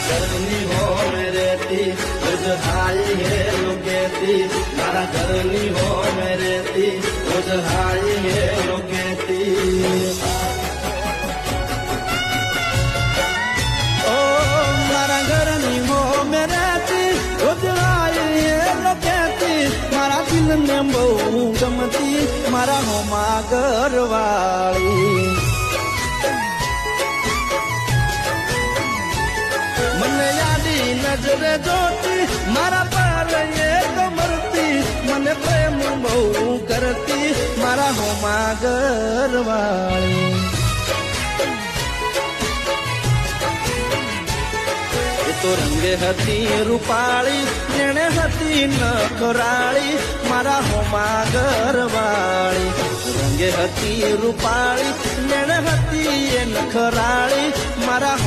ઘરની હોમે રહેતી રોજ હાઈ હેલો કહેતી મારા ઘરની હોમે રહેતી રોજ હાઈ હેલો કહેતી ઓ મારા ઘરની હોમે રહેતી રોજ હાઈ હેલો કહેતી મારા દિલને બહુ ગમતી મારા હોમા ઘરવાળી મને યાદી નજરે જોતી મારા પર એક મરતી મને પ્રેમ બહુ કરતી મારા હોમા ઘરવાળી એ તો રંગે હતી રૂપાળી જેણે હતી નખરાળી મારા હોમા ઘરવાળી રંગે હતી રૂપાળી જેણે હતી એ નખરાળી મારા